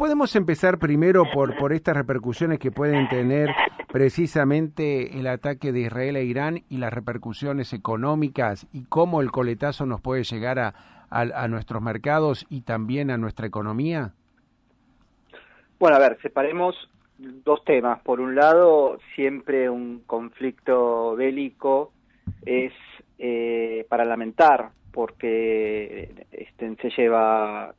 podemos empezar primero por estas repercusiones que pueden tener precisamente el ataque de Israel a Irán y las repercusiones económicas y cómo el coletazo nos puede llegar a nuestros mercados y también a nuestra economía? Bueno, a ver, separemos dos temas. Por un lado, siempre un conflicto bélico es para lamentar, porque se lleva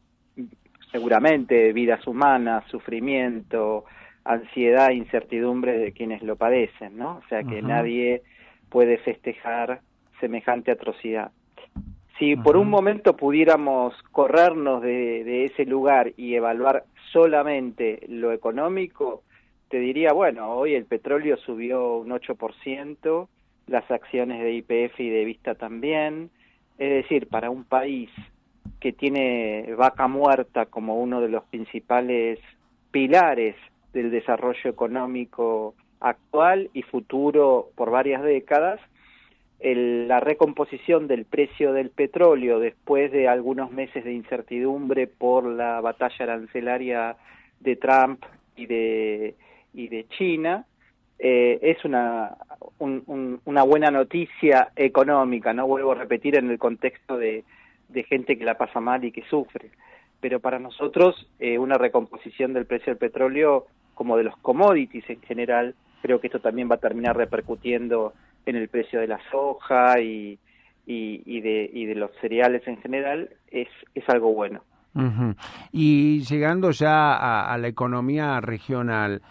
seguramente vidas humanas, sufrimiento, ansiedad, incertidumbre de quienes lo padecen, ¿no? O sea que nadie puede festejar semejante atrocidad. Si por un momento pudiéramos corrernos de ese lugar y evaluar solamente lo económico, te diría, bueno, hoy el petróleo subió un 8%, las acciones de YPF y de Vista también, es decir, para un país que tiene Vaca Muerta como uno de los principales pilares del desarrollo económico actual y futuro por varias décadas, la recomposición del precio del petróleo después de algunos meses de incertidumbre por la batalla arancelaria de Trump y de China, es una buena noticia económica, no vuelvo a repetir en el contexto de gente que la pasa mal y que sufre, pero para nosotros una recomposición del precio del petróleo como de los commodities en general, creo que esto también va a terminar repercutiendo en el precio de la soja y de los cereales en general, es algo bueno. Y llegando ya a la economía regional,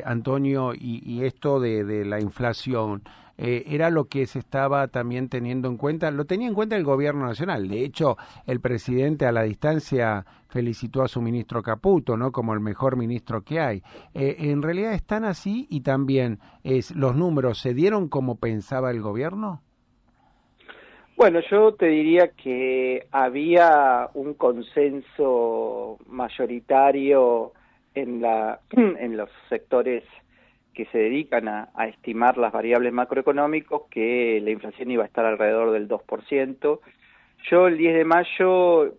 Antonio, y esto de la inflación, era lo que se estaba también teniendo en cuenta, lo tenía en cuenta el gobierno nacional. De hecho, el presidente a la distancia felicitó a su ministro Caputo, ¿no?, como el mejor ministro que hay. ¿En realidad están así? Y también, ¿los números se dieron como pensaba el gobierno? Bueno, yo te diría que había un consenso mayoritario en los sectores que se dedican a estimar las variables macroeconómicos, que la inflación iba a estar alrededor del 2%. Yo el 10 de mayo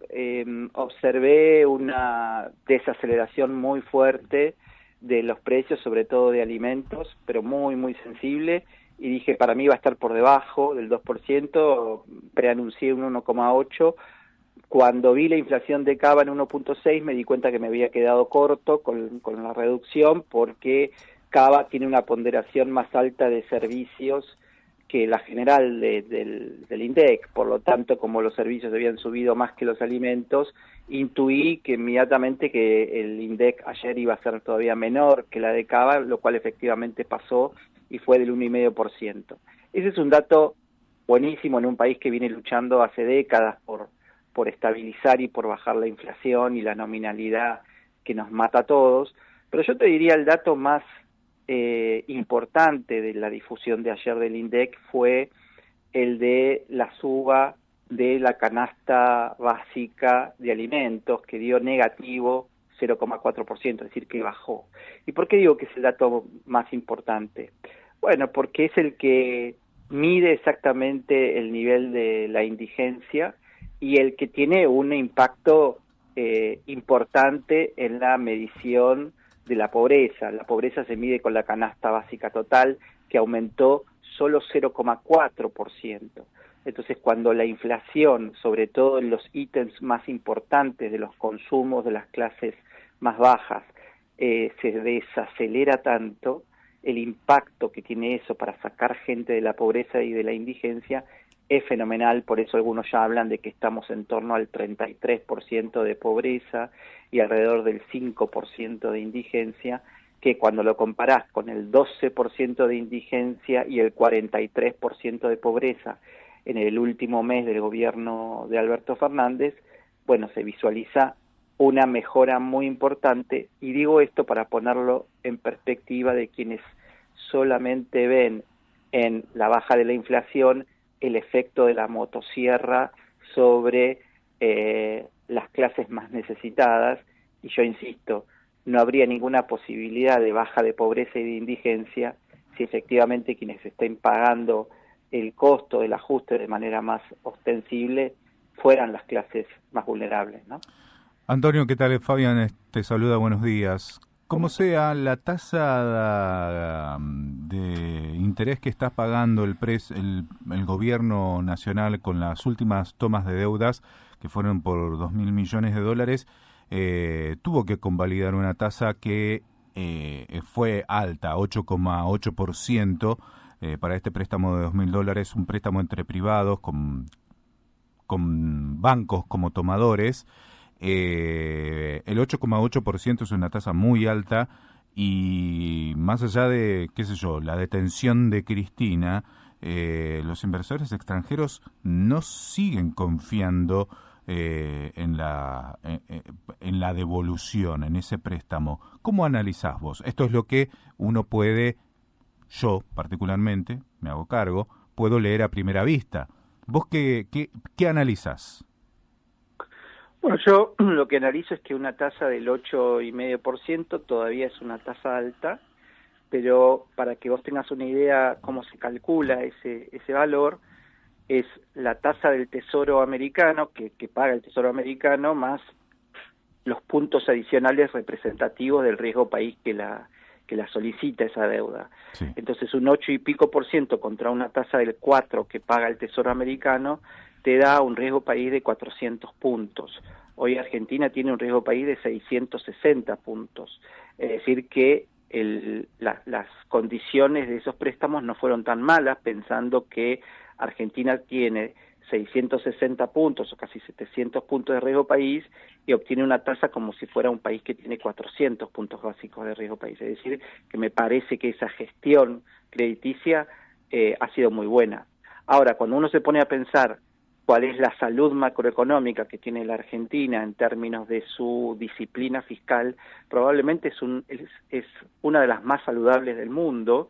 observé una desaceleración muy fuerte de los precios, sobre todo de alimentos, pero muy, muy sensible, y dije, para mí va a estar por debajo del 2%, preanuncié un 1,8%. Cuando vi la inflación de Cava en 1,6 me di cuenta que me había quedado corto con la reducción, porque Cava tiene una ponderación más alta de servicios que la general del INDEC, por lo tanto, como los servicios habían subido más que los alimentos, intuí que inmediatamente que el INDEC ayer iba a ser todavía menor que la de Cava, lo cual efectivamente pasó y fue del 1,5%. Ese es un dato buenísimo en un país que viene luchando hace décadas por estabilizar y por bajar la inflación y la nominalidad que nos mata a todos, pero yo te diría el dato más importante de la difusión de ayer del INDEC fue el de la suba de la canasta básica de alimentos, que dio negativo 0,4%, es decir, que bajó. ¿Y por qué digo que es el dato más importante? Bueno, porque es el que mide exactamente el nivel de la indigencia y el que tiene un impacto importante en la medición de la pobreza. La pobreza se mide con la canasta básica total, que aumentó solo 0,4%. Entonces, cuando la inflación, sobre todo en los ítems más importantes de los consumos de las clases más bajas, se desacelera tanto, el impacto que tiene eso para sacar gente de la pobreza y de la indigencia es fenomenal. Por eso algunos ya hablan de que estamos en torno al 33% de pobreza y alrededor del 5% de indigencia, que cuando lo comparás con el 12% de indigencia y el 43% de pobreza en el último mes del gobierno de Alberto Fernández, bueno, se visualiza una mejora muy importante, y digo esto para ponerlo en perspectiva de quienes solamente ven en la baja de la inflación el efecto de la motosierra sobre las clases más necesitadas, y yo insisto, no habría ninguna posibilidad de baja de pobreza y de indigencia si efectivamente quienes estén pagando el costo del ajuste de manera más ostensible fueran las clases más vulnerables, ¿no? Antonio, ¿qué tal? Fabián te saluda, buenos días. Como sea, la tasa de interés que está pagando el gobierno nacional con las últimas tomas de deudas, que fueron por 2.000 millones de dólares, tuvo que convalidar una tasa que fue alta, 8,8%, para este préstamo de 2.000 dólares, un préstamo entre privados con bancos como tomadores. El 8,8% es una tasa muy alta y más allá de, qué sé yo, la detención de Cristina, los inversores extranjeros no siguen confiando en la devolución, en ese préstamo. ¿Cómo analizás vos? Esto es lo que uno puede, yo particularmente, me hago cargo, puedo leer a primera vista. ¿Vos qué analizás? Bueno, yo lo que analizo es que una tasa del 8,5% todavía es una tasa alta, pero para que vos tengas una idea cómo se calcula ese valor, es la tasa del Tesoro americano, que paga el Tesoro americano, más los puntos adicionales representativos del riesgo país que la solicita esa deuda. Sí. Entonces, un 8 y pico por ciento contra una tasa del 4 que paga el Tesoro americano te da un riesgo país de 400 puntos. Hoy Argentina tiene un riesgo país de 660 puntos. Es decir que las condiciones de esos préstamos no fueron tan malas, pensando que Argentina tiene 660 puntos o casi 700 puntos de riesgo país y obtiene una tasa como si fuera un país que tiene 400 puntos básicos de riesgo país. Es decir, que me parece que esa gestión crediticia ha sido muy buena. Ahora, cuando uno se pone a pensar cuál es la salud macroeconómica que tiene la Argentina en términos de su disciplina fiscal, probablemente es una de las más saludables del mundo,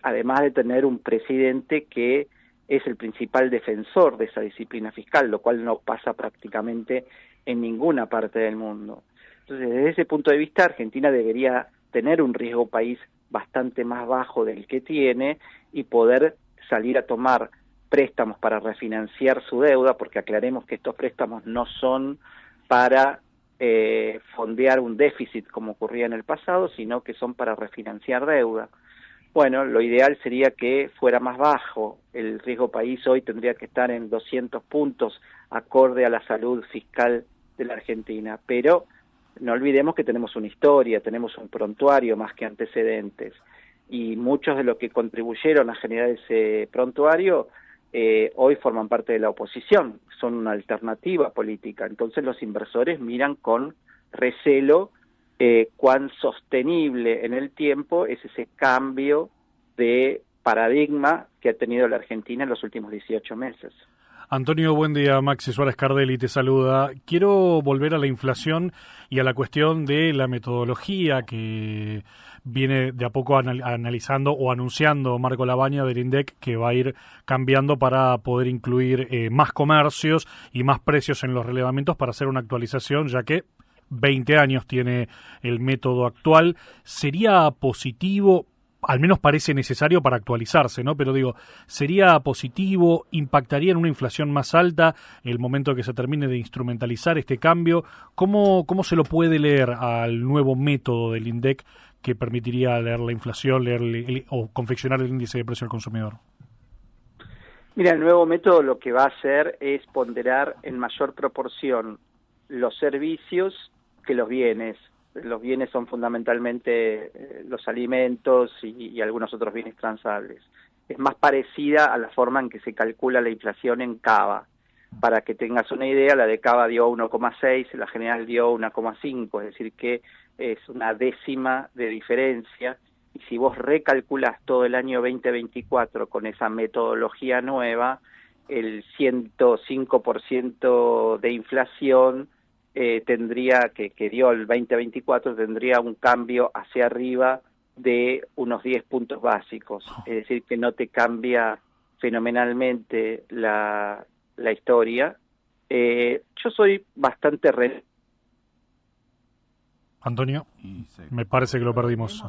además de tener un presidente que es el principal defensor de esa disciplina fiscal, lo cual no pasa prácticamente en ninguna parte del mundo. Entonces, desde ese punto de vista, Argentina debería tener un riesgo país bastante más bajo del que tiene y poder salir a tomar préstamos para refinanciar su deuda, porque aclaremos que estos préstamos no son para fondear un déficit como ocurría en el pasado, sino que son para refinanciar deuda. Bueno, lo ideal sería que fuera más bajo. El riesgo país hoy tendría que estar en 200 puntos acorde a la salud fiscal de la Argentina, pero no olvidemos que tenemos una historia, tenemos un prontuario más que antecedentes, y muchos de los que contribuyeron a generar ese prontuario hoy forman parte de la oposición, son una alternativa política. Entonces los inversores miran con recelo cuán sostenible en el tiempo es ese cambio de paradigma que ha tenido la Argentina en los últimos 18 meses. Antonio, buen día. Maxi Suárez Cardelli te saluda. Quiero volver a la inflación y a la cuestión de la metodología que viene de a poco analizando o anunciando Marco Lavagna del INDEC, que va a ir cambiando para poder incluir más comercios y más precios en los relevamientos para hacer una actualización, ya que 20 años tiene el método actual. ¿Sería positivo? Al menos parece necesario para actualizarse, ¿no? Pero digo, ¿sería positivo? ¿Impactaría en una inflación más alta el momento que se termine de instrumentalizar este cambio? ¿Cómo se lo puede leer al nuevo método del INDEC que permitiría leer la inflación, o confeccionar el índice de precio al consumidor? Mira, el nuevo método lo que va a hacer es ponderar en mayor proporción los servicios que los bienes. Los bienes son fundamentalmente los alimentos y algunos otros bienes transables. Es más parecida a la forma en que se calcula la inflación en Cava. Para que tengas una idea, la de Cava dio 1,6, la general dio 1,5, es decir que es una décima de diferencia. Y si vos recalculás todo el año 2024 con esa metodología nueva, el 105% de inflación tendría, que dio el 2024, tendría un cambio hacia arriba de unos 10 puntos básicos. Es decir, que no te cambia fenomenalmente la historia. Yo soy bastante... Antonio, me parece que lo perdimos.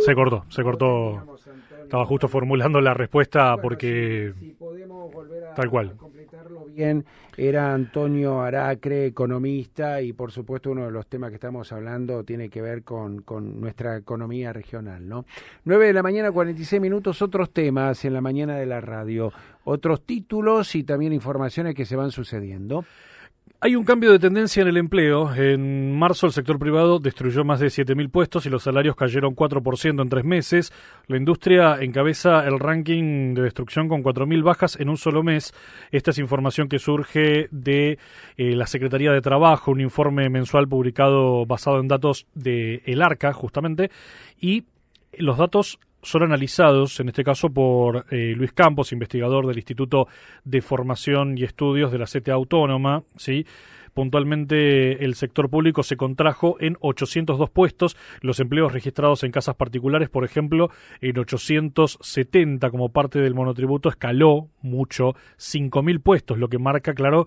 Se cortó. Estaba justo formulando la respuesta porque... Tal cual. Bien, era Antonio Aracre, economista, y por supuesto uno de los temas que estamos hablando tiene que ver con nuestra economía regional, ¿no? 9 de la mañana, 46 minutos, otros temas en la mañana de la radio, otros títulos y también informaciones que se van sucediendo. Hay un cambio de tendencia en el empleo. En marzo el sector privado destruyó más de 7.000 puestos y los salarios cayeron 4% en 3 meses. La industria encabeza el ranking de destrucción con 4.000 bajas en un solo mes. Esta es información que surge de la Secretaría de Trabajo, un informe mensual publicado basado en datos de el ARCA, justamente, y los datos son analizados, en este caso, por Luis Campos, investigador del Instituto de Formación y Estudios de la CTA Autónoma, ¿sí? Puntualmente, el sector público se contrajo en 802 puestos, los empleos registrados en casas particulares, por ejemplo, en 870 como parte del monotributo, escaló mucho, 5.000 puestos, lo que marca, claro,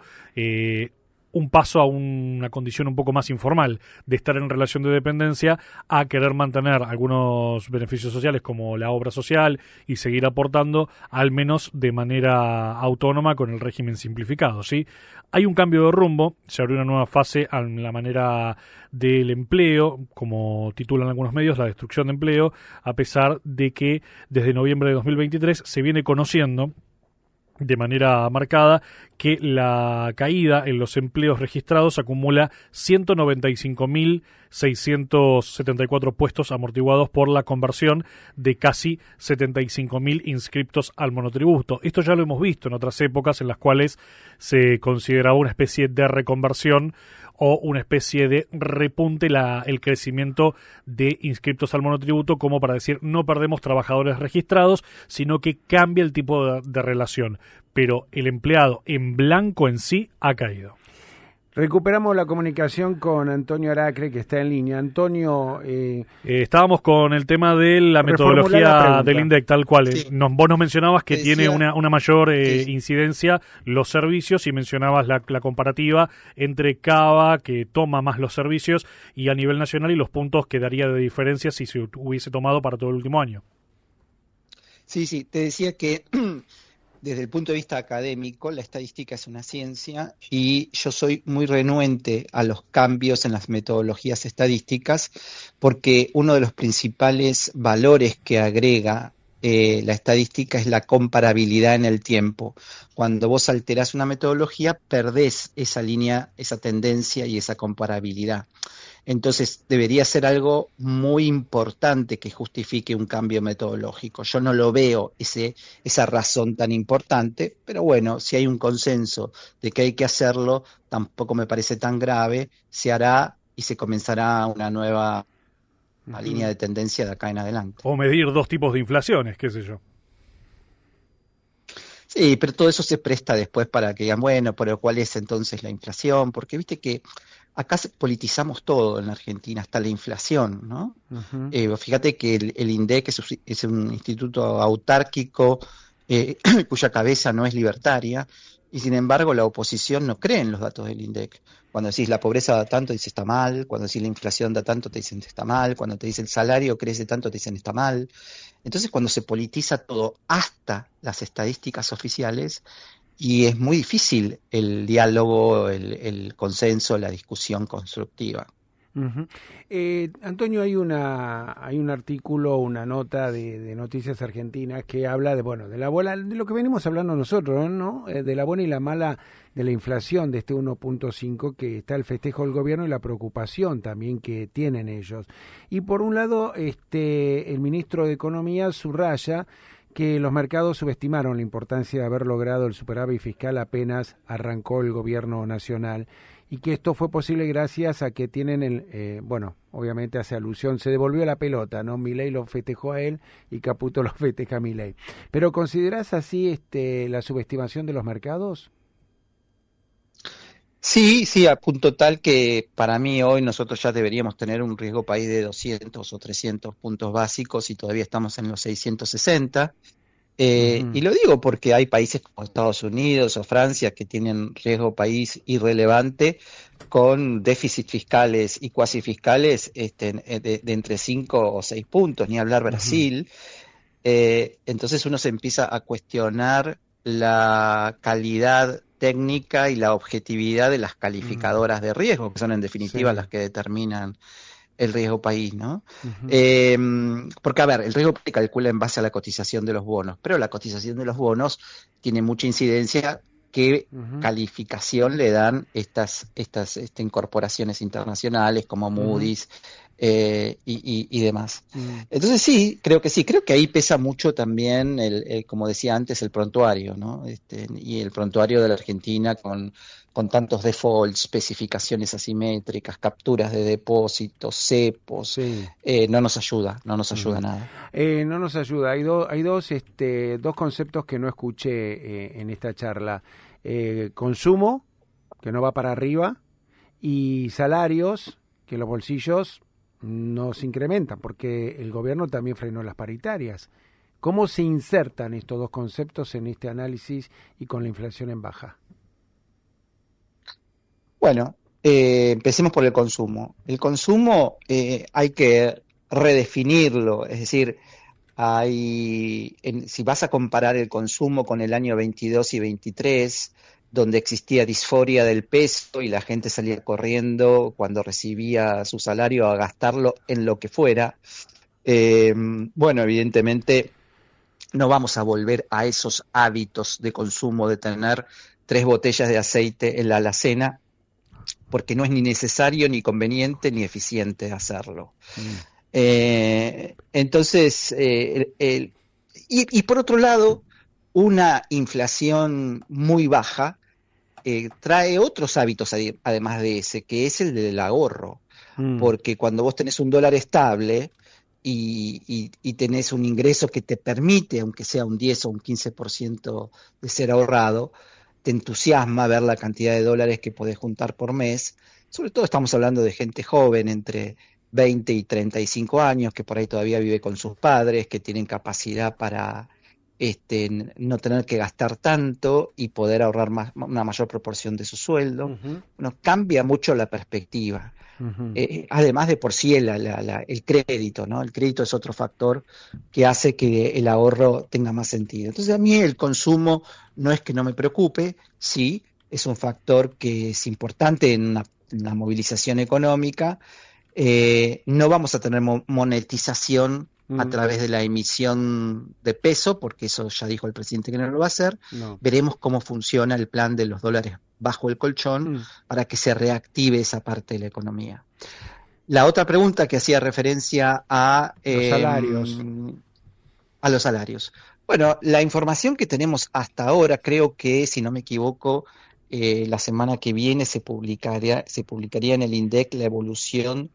un paso a una condición un poco más informal de estar en relación de dependencia a querer mantener algunos beneficios sociales como la obra social y seguir aportando al menos de manera autónoma con el régimen simplificado, ¿sí? Hay un cambio de rumbo, se abrió una nueva fase en la manera del empleo, como titulan algunos medios, la destrucción de empleo, a pesar de que desde noviembre de 2023 se viene conociendo de manera marcada que la caída en los empleos registrados acumula 195.674 puestos amortiguados por la conversión de casi 75.000 inscriptos al monotributo. Esto ya lo hemos visto en otras épocas en las cuales se consideraba una especie de reconversión o una especie de repunte el crecimiento de inscriptos al monotributo, como para decir no perdemos trabajadores registrados, sino que cambia el tipo de relación. Pero el empleado en blanco en sí ha caído. Recuperamos la comunicación con Antonio Aracre, que está en línea. Antonio... estábamos con el tema de la metodología del INDEC, tal cual. Sí. Vos nos mencionabas que tiene una mayor sí. incidencia los servicios y mencionabas la comparativa entre Cava, que toma más los servicios, y a nivel nacional y los puntos que daría de diferencia si se hubiese tomado para todo el último año. Sí, te decía que desde el punto de vista académico, la estadística es una ciencia y yo soy muy renuente a los cambios en las metodologías estadísticas porque uno de los principales valores que agrega la estadística es la comparabilidad en el tiempo. Cuando vos alterás una metodología, perdés esa línea, esa tendencia y esa comparabilidad. Entonces, debería ser algo muy importante que justifique un cambio metodológico. Yo no lo veo esa razón tan importante, pero bueno, si hay un consenso de que hay que hacerlo, tampoco me parece tan grave, se hará y se comenzará una nueva línea de tendencia de acá en adelante. O medir 2 tipos de inflaciones, qué sé yo. Sí, pero todo eso se presta después para que digan, bueno, pero ¿cuál es entonces la inflación? Porque viste que acá politizamos todo en la Argentina, hasta la inflación, ¿no? Fíjate que el INDEC es un instituto autárquico cuya cabeza no es libertaria, y sin embargo la oposición no cree en los datos del INDEC. Cuando decís la pobreza da tanto, dices está mal. Cuando decís la inflación da tanto, te dicen está mal. Cuando te dicen el salario crece tanto, te dicen está mal. Entonces cuando se politiza todo, hasta las estadísticas oficiales, y es muy difícil el diálogo, el consenso, la discusión constructiva. Antonio, hay un artículo, una nota de Noticias Argentinas que habla de lo que venimos hablando nosotros, ¿no? De la buena y la mala de la inflación de este 1.5, que está el festejo del gobierno y la preocupación también que tienen ellos. Y por un lado, el ministro de Economía subraya que los mercados subestimaron la importancia de haber logrado el superávit fiscal apenas arrancó el gobierno nacional, y que esto fue posible gracias a que tienen obviamente hace alusión, se devolvió la pelota, ¿no? Milei lo festejó a él y Caputo lo festeja a Milei. ¿Pero considerás así la subestimación de los mercados? Sí, a punto tal que para mí hoy nosotros ya deberíamos tener un riesgo país de 200 o 300 puntos básicos y todavía estamos en los 660. Y lo digo porque hay países como Estados Unidos o Francia que tienen riesgo país irrelevante con déficit fiscales y cuasi fiscales de entre 5 o 6 puntos, ni hablar Brasil. Entonces uno se empieza a cuestionar la calidad técnica y la objetividad de las calificadoras de riesgo, que son en definitiva las que determinan el riesgo país, ¿no? Porque, a ver, el riesgo se calcula en base a la cotización de los bonos, pero la cotización de los bonos tiene mucha incidencia qué calificación le dan estas incorporaciones internacionales como Moody's y demás. Entonces creo que ahí pesa mucho también, como decía antes, el prontuario, ¿no? Y el prontuario de la Argentina con tantos defaults, especificaciones asimétricas, capturas de depósitos, cepos, no nos ayuda nada. No nos ayuda. Hay dos conceptos que no escuché en esta charla. Consumo, que no va para arriba, y salarios, que los bolsillos no se incrementan, porque el gobierno también frenó las paritarias. ¿Cómo se insertan estos dos conceptos en este análisis y con la inflación en baja? Bueno, empecemos por el consumo. El consumo hay que redefinirlo, es decir, si vas a comparar el consumo con el año 22 y 23, donde existía disforia del peso y la gente salía corriendo cuando recibía su salario a gastarlo en lo que fuera, bueno, evidentemente no vamos a volver a esos hábitos de consumo de tener 3 botellas de aceite en la alacena, porque no es ni necesario, ni conveniente, ni eficiente hacerlo. Entonces, y por otro lado, una inflación muy baja trae otros hábitos además de ese, que es el del ahorro, porque cuando vos tenés un dólar estable y tenés un ingreso que te permite, aunque sea un 10 o un 15% de ser ahorrado, te entusiasma ver la cantidad de dólares que podés juntar por mes. Sobre todo estamos hablando de gente joven, entre 20 y 35 años, que por ahí todavía vive con sus padres, que tienen capacidad para no tener que gastar tanto y poder ahorrar una mayor proporción de su sueldo. Bueno, cambia mucho la perspectiva. Además de por sí el crédito, ¿no? El crédito es otro factor que hace que el ahorro tenga más sentido. Entonces a mí el consumo no es que no me preocupe, sí, es un factor que es importante en la movilización económica. No vamos a tener monetización a través de la emisión de peso, porque eso ya dijo el presidente que no lo va a hacer. No. Veremos cómo funciona el plan de los dólares bajo el colchón para que se reactive esa parte de la economía. La otra pregunta que hacía referencia a los salarios. A los salarios. Bueno, la información que tenemos hasta ahora, creo que, si no me equivoco, la semana que viene se publicaría en el INDEC la evolución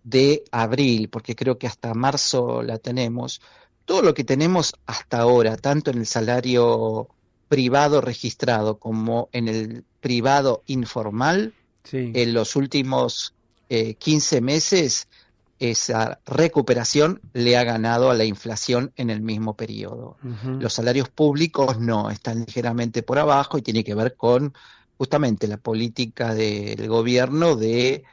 de abril, porque creo que hasta marzo la tenemos. Todo lo que tenemos hasta ahora, tanto en el salario privado registrado como en el privado informal, en los últimos 15 meses, esa recuperación le ha ganado a la inflación en el mismo periodo. Los salarios públicos no, están ligeramente por abajo y tiene que ver con justamente la política del gobierno de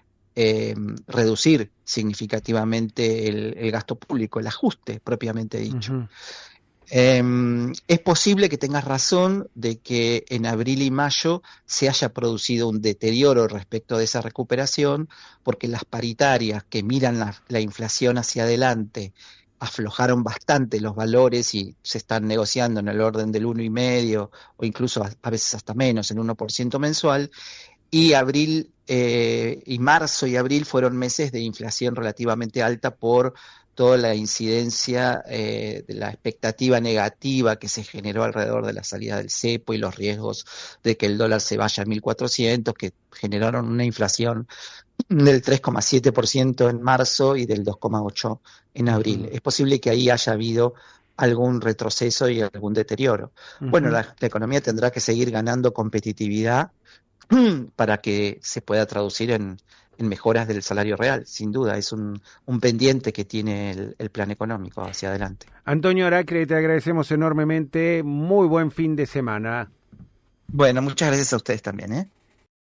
reducir significativamente el gasto público, el ajuste propiamente dicho. Es posible que tengas razón de que en abril y mayo se haya producido un deterioro respecto de esa recuperación, porque las paritarias que miran la inflación hacia adelante aflojaron bastante los valores y se están negociando en el orden del 1,5% o incluso a veces hasta menos, el 1% mensual. Y y marzo y abril fueron meses de inflación relativamente alta por toda la incidencia de la expectativa negativa que se generó alrededor de la salida del cepo y los riesgos de que el dólar se vaya a 1.400, que generaron una inflación del 3,7% en marzo y del 2,8% en abril. Es posible que ahí haya habido algún retroceso y algún deterioro. Bueno, la economía tendrá que seguir ganando competitividad para que se pueda traducir en mejoras del salario real, sin duda. Es un pendiente que tiene el plan económico hacia adelante. Antonio Aracre, te agradecemos enormemente. Muy buen fin de semana. Bueno, muchas gracias a ustedes también,